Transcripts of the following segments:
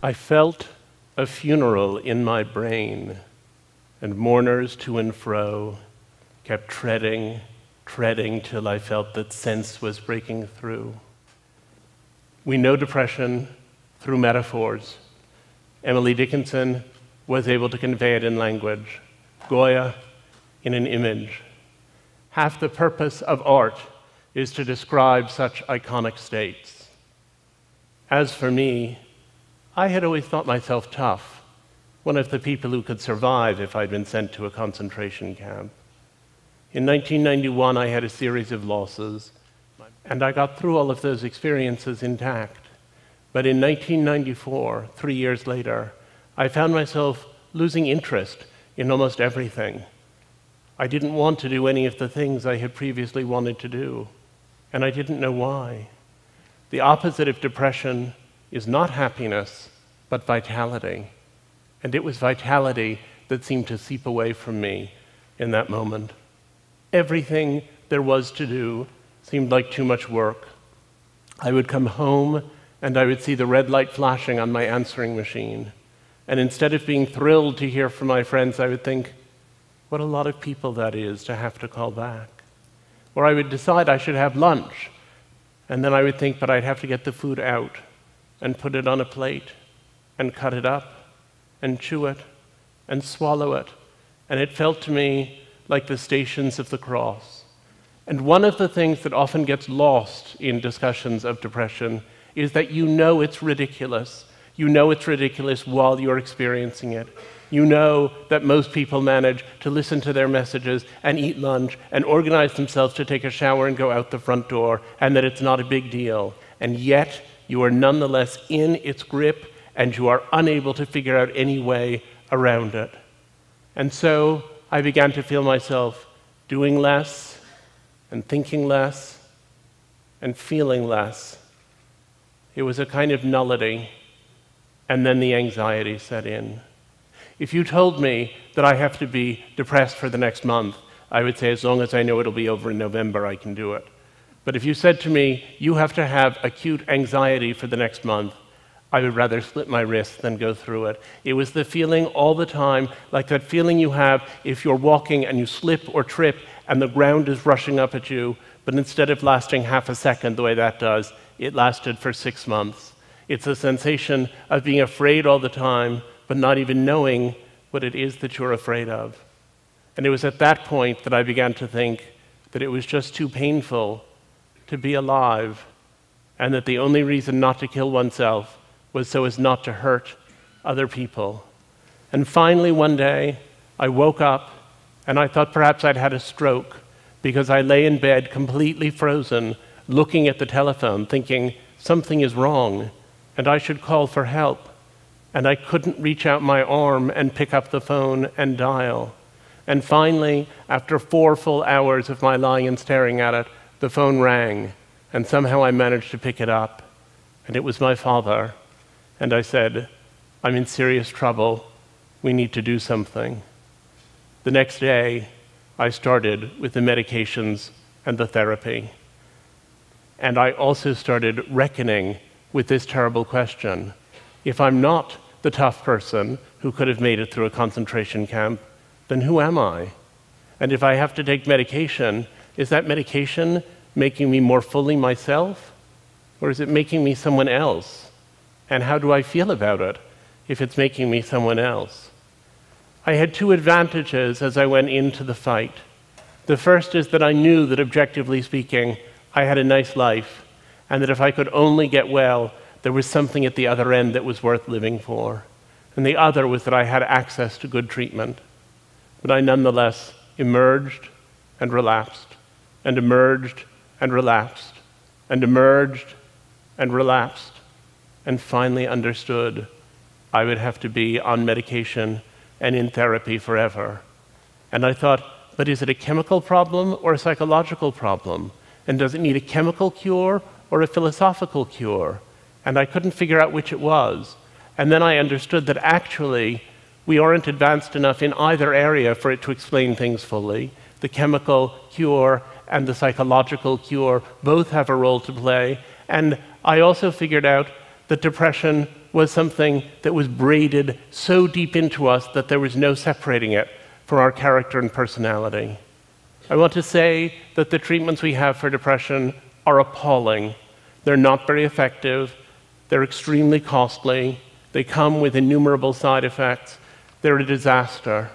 I felt a funeral in my brain, and mourners to and fro kept treading till I felt that sense was breaking through. We know depression through metaphors. Emily Dickinson was able to convey it in language, Goya in an image. Half the purpose of art is to describe such iconic states. As for me, I had always thought myself tough, one of the people who could survive if I'd been sent to a concentration camp. In 1991, I had a series of losses, and I got through all of those experiences intact. But in 1994, 3 years later, I found myself losing interest in almost everything. I didn't want to do any of the things I had previously wanted to do, and I didn't know why. The opposite of depression is not happiness, but vitality. And it was vitality that seemed to seep away from me in that moment. Everything there was to do seemed like too much work. I would come home and I would see the red light flashing on my answering machine. And instead of being thrilled to hear from my friends, I would think, what a lot of people that is to have to call back. Or I would decide I should have lunch, and then I would think, but I'd have to get the food out and put it on a plate and cut it up and chew it and swallow it. And it felt to me like the Stations of the Cross. And one of the things that often gets lost in discussions of depression is that you know it's ridiculous. You know it's ridiculous while you're experiencing it. You know that most people manage to listen to their messages and eat lunch and organize themselves to take a shower and go out the front door, and that it's not a big deal. And yet, you are nonetheless in its grip, and you are unable to figure out any way around it. And so, I began to feel myself doing less, and thinking less, and feeling less. It was a kind of nullity, and then the anxiety set in. If you told me that I have to be depressed for the next month, I would say as long as I know it'll be over in November, I can do it. But if you said to me, you have to have acute anxiety for the next month, I would rather split my wrist than go through it. It was the feeling all the time, like that feeling you have if you're walking and you slip or trip and the ground is rushing up at you, but instead of lasting half a second the way that does, it lasted for 6 months. It's a sensation of being afraid all the time, but not even knowing what it is that you're afraid of. And it was at that point that I began to think that it was just too painful to be alive, and that the only reason not to kill oneself was so as not to hurt other people. And finally, one day, I woke up and I thought perhaps I'd had a stroke, because I lay in bed completely frozen, looking at the telephone, thinking something is wrong and I should call for help. And I couldn't reach out my arm and pick up the phone and dial. And finally, after 4 full hours of my lying and staring at it, the phone rang, and somehow I managed to pick it up. And it was my father. And I said, I'm in serious trouble. We need to do something. The next day, I started with the medications and the therapy. And I also started reckoning with this terrible question. If I'm not the tough person who could have made it through a concentration camp, then who am I? And if I have to take medication, is that medication making me more fully myself? Or is it making me someone else? And how do I feel about it if it's making me someone else? I had 2 advantages as I went into the fight. The first is that I knew that, objectively speaking, I had a nice life, and that if I could only get well, there was something at the other end that was worth living for. And the other was that I had access to good treatment. But I nonetheless emerged and relapsed, and emerged and relapsed, and emerged and relapsed, and finally understood I would have to be on medication and in therapy forever. And I thought, but is it a chemical problem or a psychological problem? And does it need a chemical cure or a philosophical cure? And I couldn't figure out which it was. And then I understood that actually we aren't advanced enough in either area for it to explain things fully. The chemical cure and the psychological cure both have a role to play. And I also figured out that depression was something that was braided so deep into us that there was no separating it from our character and personality. I want to say that the treatments we have for depression are appalling. They're not very effective. They're extremely costly. They come with innumerable side effects. They're a disaster.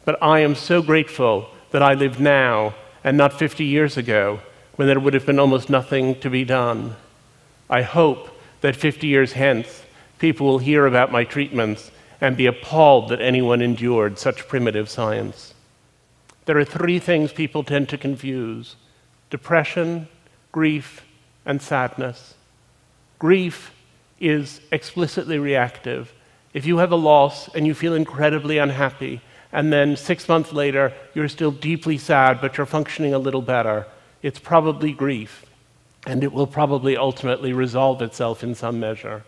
But I am so grateful that I live now and not 50 years ago, when there would have been almost nothing to be done. I hope that 50 years hence, people will hear about my treatments and be appalled that anyone endured such primitive science. There are three things people tend to confuse: depression, grief, and sadness. Grief is explicitly reactive. If you have a loss and you feel incredibly unhappy, and then 6 months later you're still deeply sad but you're functioning a little better, it's probably grief, and it will probably ultimately resolve itself in some measure.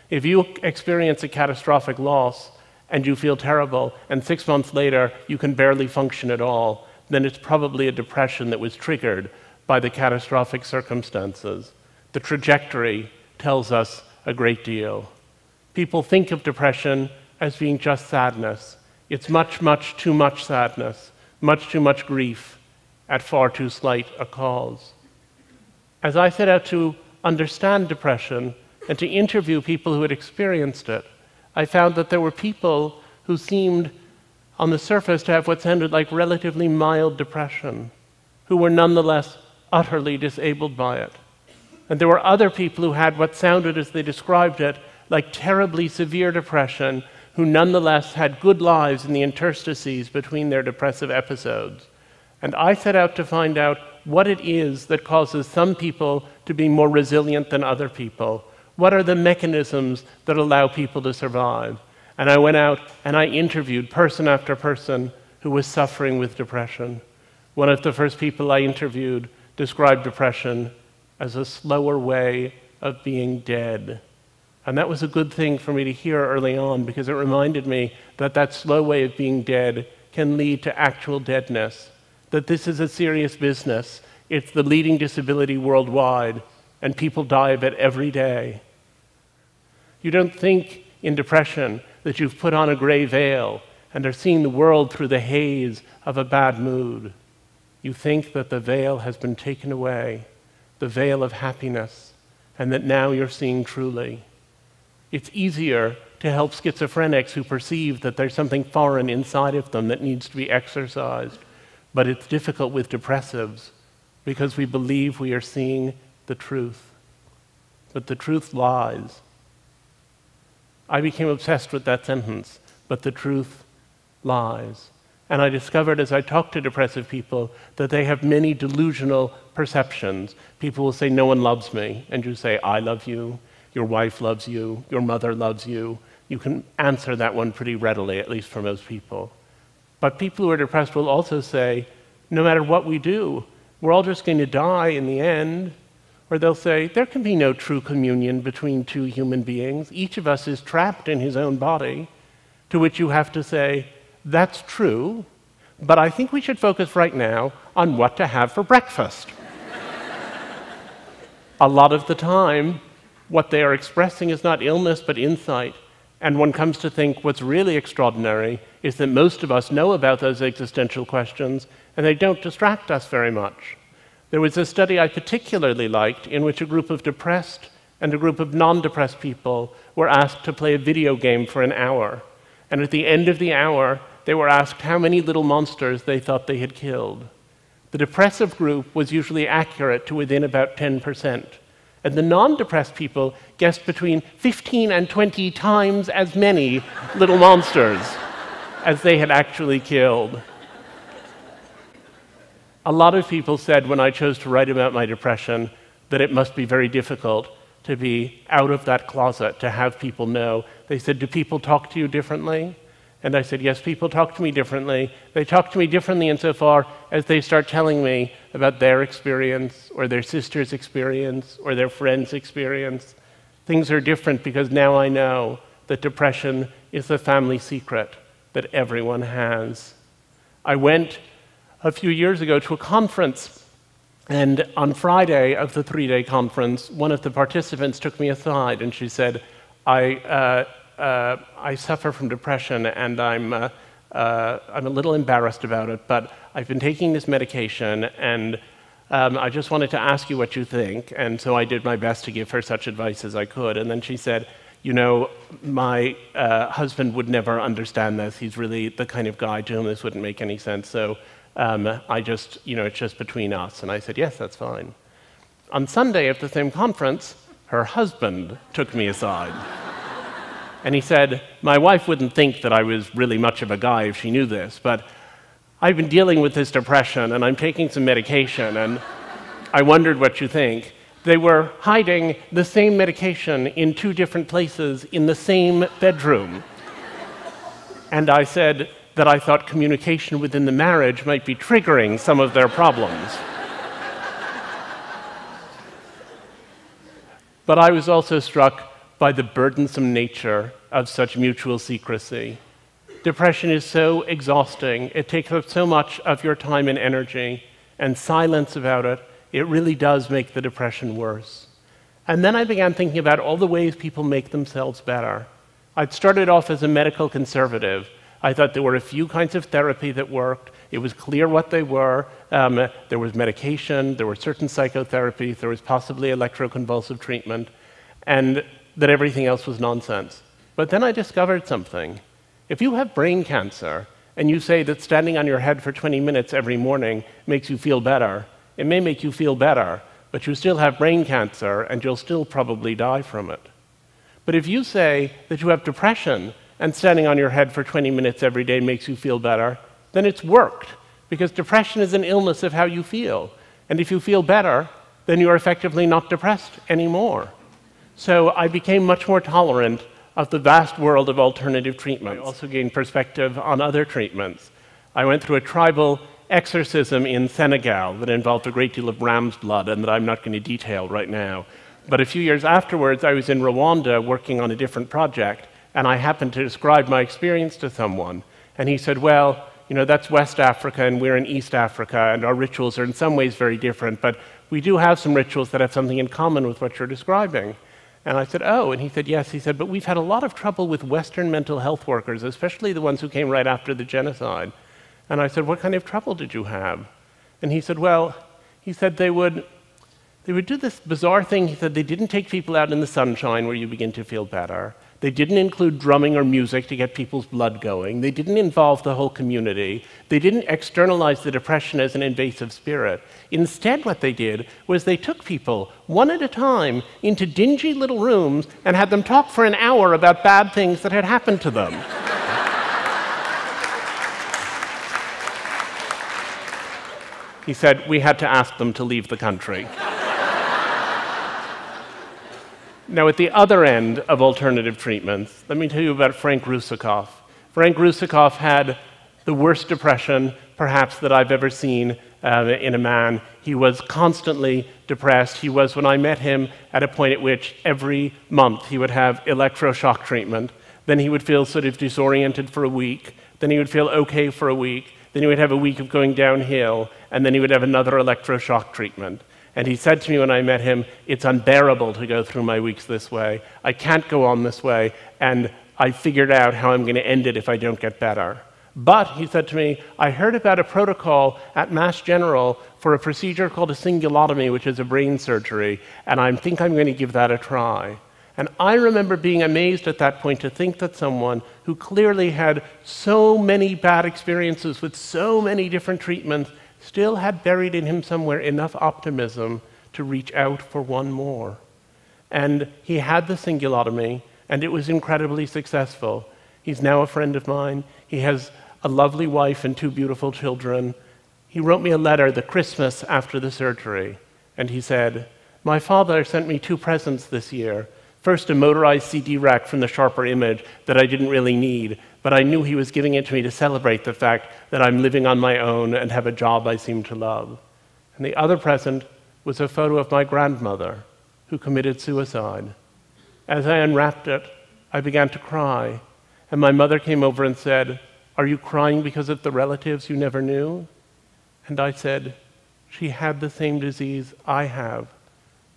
If you experience a catastrophic loss and you feel terrible, and 6 months later you can barely function at all, then it's probably a depression that was triggered by the catastrophic circumstances. The trajectory tells us a great deal. People think of depression as being just sadness. It's much, much too much sadness, much too much grief at far too slight a cause. As I set out to understand depression and to interview people who had experienced it, I found that there were people who seemed, on the surface, to have what sounded like relatively mild depression, who were nonetheless utterly disabled by it. And there were other people who had what sounded, as they described it, like terribly severe depression, who nonetheless had good lives in the interstices between their depressive episodes. And I set out to find out what it is that causes some people to be more resilient than other people. What are the mechanisms that allow people to survive? And I went out and I interviewed person after person who was suffering with depression. One of the first people I interviewed described depression as a slower way of being dead. And that was a good thing for me to hear early on, because it reminded me that that slow way of being dead can lead to actual deadness, that this is a serious business. It's the leading disability worldwide, and people die of it every day. You don't think in depression that you've put on a gray veil and are seeing the world through the haze of a bad mood. You think that the veil has been taken away, the veil of happiness, and that now you're seeing truly. It's easier to help schizophrenics who perceive that there's something foreign inside of them that needs to be exorcised, but it's difficult with depressives because we believe we are seeing the truth. But the truth lies. I became obsessed with that sentence, but the truth lies. And I discovered as I talked to depressive people that they have many delusional perceptions. People will say, "No one loves me," and you say, "I love you, your wife loves you, your mother loves you." You can answer that one pretty readily, at least for most people. But people who are depressed will also say, "No matter what we do, we're all just going to die in the end." Or they'll say, "There can be no true communion between two human beings. Each of us is trapped in his own body." To which you have to say, "That's true, but I think we should focus right now on what to have for breakfast." A lot of the time, what they are expressing is not illness, but insight. And one comes to think what's really extraordinary is that most of us know about those existential questions, and they don't distract us very much. There was a study I particularly liked in which a group of depressed and a group of non-depressed people were asked to play a video game for an hour. And at the end of the hour, they were asked how many little monsters they thought they had killed. The depressive group was usually accurate to within about 10%. And the non-depressed people guessed between 15 and 20 times as many little monsters as they had actually killed. A lot of people said when I chose to write about my depression that it must be very difficult to be out of that closet, to have people know. They said, "Do people talk to you differently?" And I said, "Yes, people talk to me differently. They talk to me differently insofar as they start telling me about their experience or their sister's experience or their friend's experience. Things are different because now I know that depression is the family secret that everyone has." I went a few years ago to a conference And on Friday of the 3-day conference, one of the participants took me aside and she said, I suffer from depression and I'm a little embarrassed about it, but I've been taking this medication and I just wanted to ask you what you think. And so I did my best to give her such advice as I could. And then she said, you know, my husband would never understand this. He's really the kind of guy to whom this wouldn't make any sense. So it's just between us. And I said, yes, that's fine. On Sunday at the same conference, her husband took me aside. And he said, my wife wouldn't think that I was really much of a guy if she knew this, but I've been dealing with this depression and I'm taking some medication and I wondered what you think. They were hiding the same medication in 2 different places in the same bedroom. And I said that I thought communication within the marriage might be triggering some of their problems. But I was also struck by the burdensome nature of such mutual secrecy. Depression is so exhausting, it takes up so much of your time and energy, and silence about it, it really does make the depression worse. And then I began thinking about all the ways people make themselves better. I'd started off as a medical conservative. I thought there were a few kinds of therapy that worked. It was clear what they were. There was medication, there were certain psychotherapies, there was possibly electroconvulsive treatment, and that everything else was nonsense. But then I discovered something. If you have brain cancer and you say that standing on your head for 20 minutes every morning makes you feel better, it may make you feel better, but you still have brain cancer and you'll still probably die from it. But if you say that you have depression and standing on your head for 20 minutes every day makes you feel better, then it's worked, because depression is an illness of how you feel. And if you feel better, then you're effectively not depressed anymore. So I became much more tolerant of the vast world of alternative treatment. I also gained perspective on other treatments. I went through a tribal exorcism in Senegal that involved a great deal of ram's blood and that I'm not going to detail right now. But a few years afterwards, I was in Rwanda working on a different project, and I happened to describe my experience to someone. And he said, well, you know, that's West Africa and we're in East Africa, and our rituals are in some ways very different, but we do have some rituals that have something in common with what you're describing. And I said, oh, and he said, yes. He said, but we've had a lot of trouble with Western mental health workers, especially the ones who came right after the genocide. And I said, what kind of trouble did you have? And he said, well, he said they would do this bizarre thing. He said they didn't take people out in the sunshine where you begin to feel better. They didn't include drumming or music to get people's blood going. They didn't involve the whole community. They didn't externalize the depression as an invasive spirit. Instead, what they did was they took people, one at a time, into dingy little rooms and had them talk for an hour about bad things that had happened to them. He said, we had to ask them to leave the country. Now, at the other end of alternative treatments, let me tell you about Frank Russakoff. Frank Russakoff had the worst depression, perhaps, that I've ever seen in a man. He was constantly depressed. He was, when I met him, at a point at which every month he would have electroshock treatment. Then he would feel sort of disoriented for a week. Then he would feel okay for a week. Then he would have a week of going downhill. And then he would have another electroshock treatment. And he said to me when I met him, it's unbearable to go through my weeks this way. I can't go on this way, and I figured out how I'm going to end it if I don't get better. But, he said to me, I heard about a protocol at Mass General for a procedure called a cingulotomy, which is a brain surgery, and I think I'm going to give that a try. And I remember being amazed at that point to think that someone who clearly had so many bad experiences with so many different treatments still had buried in him somewhere enough optimism to reach out for one more. And he had the cingulotomy, and it was incredibly successful. He's now a friend of mine. He has a lovely wife and 2 beautiful children. He wrote me a letter the Christmas after the surgery, and he said, my father sent me 2 presents this year. First, a motorized CD rack from the Sharper Image that I didn't really need, but I knew he was giving it to me to celebrate the fact that I'm living on my own and have a job I seem to love. And the other present was a photo of my grandmother, who committed suicide. As I unwrapped it, I began to cry, and my mother came over and said, are you crying because of the relatives you never knew? And I said, She had the same disease I have.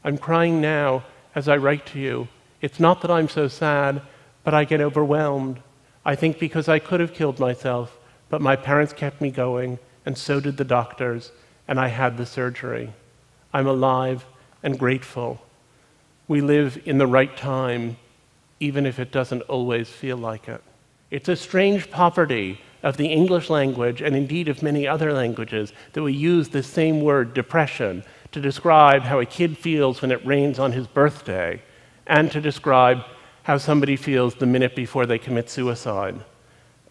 I'm crying now as I write to you. It's not that I'm so sad, but I get overwhelmed. I think because I could have killed myself, but my parents kept me going, and so did the doctors, and I had the surgery. I'm alive and grateful. We live in the right time, even if it doesn't always feel like it. It's a strange poverty of the English language, and indeed of many other languages, that we use the same word, depression, to describe how a kid feels when it rains on his birthday, and to describe how somebody feels the minute before they commit suicide.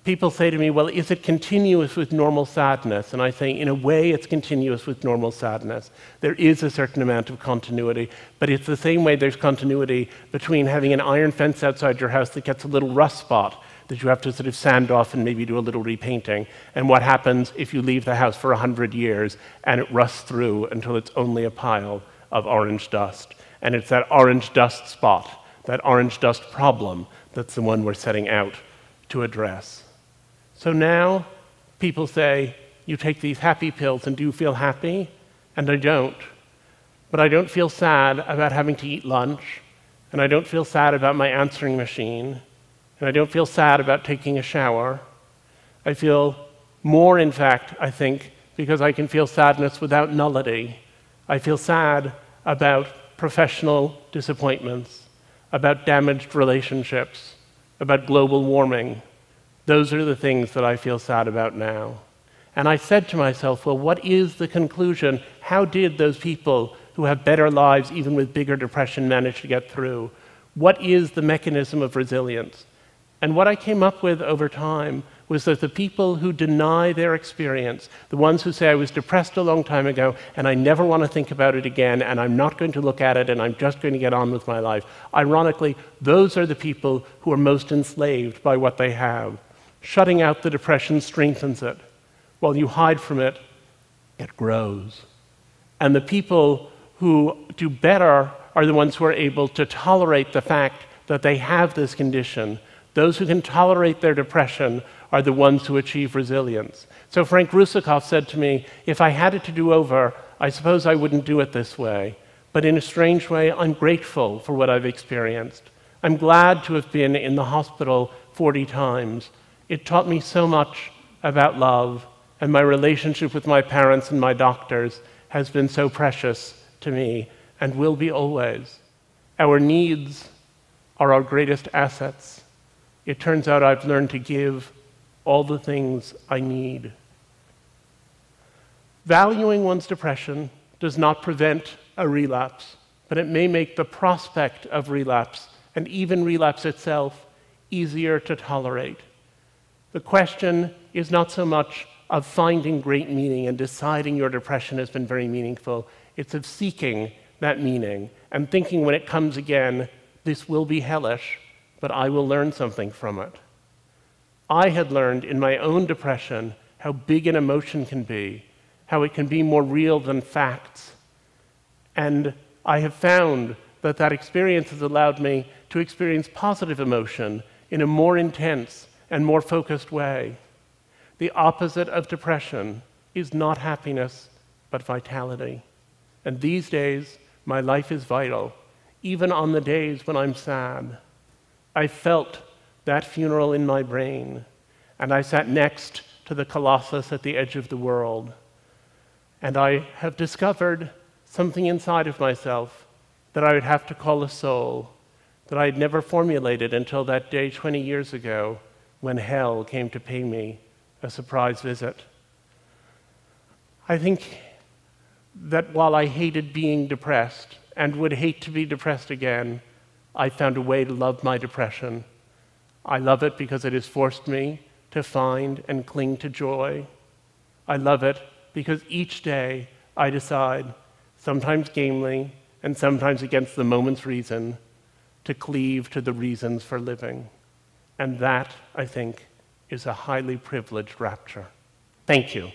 People say to me, well, is it continuous with normal sadness? And I say, in a way, it's continuous with normal sadness. There is a certain amount of continuity, but it's the same way there's continuity between having an iron fence outside your house that gets a little rust spot that you have to sort of sand off and maybe do a little repainting, and what happens if you leave the house for 100 years and it rusts through until it's only a pile of orange dust. And it's that orange dust spot, that orange dust problem, that's the one we're setting out to address. So now people say, you take these happy pills and do you feel happy? And I don't. But I don't feel sad about having to eat lunch, and I don't feel sad about my answering machine, and I don't feel sad about taking a shower. I feel more, in fact, I think, because I can feel sadness without nullity. I feel sad about professional disappointments, about damaged relationships, about global warming. Those are the things that I feel sad about now. And I said to myself, well, what is the conclusion? How did those people who have better lives, even with bigger depression, manage to get through? What is the mechanism of resilience? And what I came up with over time was that the people who deny their experience, the ones who say, I was depressed a long time ago, and I never want to think about it again, and I'm not going to look at it, and I'm just going to get on with my life. Ironically, those are the people who are most enslaved by what they have. Shutting out the depression strengthens it. While you hide from it, it grows. And the people who do better are the ones who are able to tolerate the fact that they have this condition. Those who can tolerate their depression are the ones who achieve resilience. So Frank Russakoff said to me, if I had it to do over, I suppose I wouldn't do it this way. But in a strange way, I'm grateful for what I've experienced. I'm glad to have been in the hospital 40 times. It taught me so much about love, and my relationship with my parents and my doctors has been so precious to me and will be always. Our needs are our greatest assets. It turns out I've learned to give all the things I need. Valuing one's depression does not prevent a relapse, but it may make the prospect of relapse, and even relapse itself, easier to tolerate. The question is not so much of finding great meaning and deciding your depression has been very meaningful. It's of seeking that meaning and thinking when it comes again, this will be hellish, but I will learn something from it. I had learned in my own depression how big an emotion can be, how it can be more real than facts. And I have found that that experience has allowed me to experience positive emotion in a more intense and more focused way. The opposite of depression is not happiness, but vitality. And these days, my life is vital, even on the days when I'm sad. I felt that funeral in my brain, and I sat next to the Colossus at the edge of the world. And I have discovered something inside of myself that I would have to call a soul, that I had never formulated until that day 20 years ago when hell came to pay me a surprise visit. I think that while I hated being depressed and would hate to be depressed again, I found a way to love my depression. I love it because it has forced me to find and cling to joy. I love it because each day I decide, sometimes gamely and sometimes against the moment's reason, to cleave to the reasons for living. And that, I think, is a highly privileged rapture. Thank you.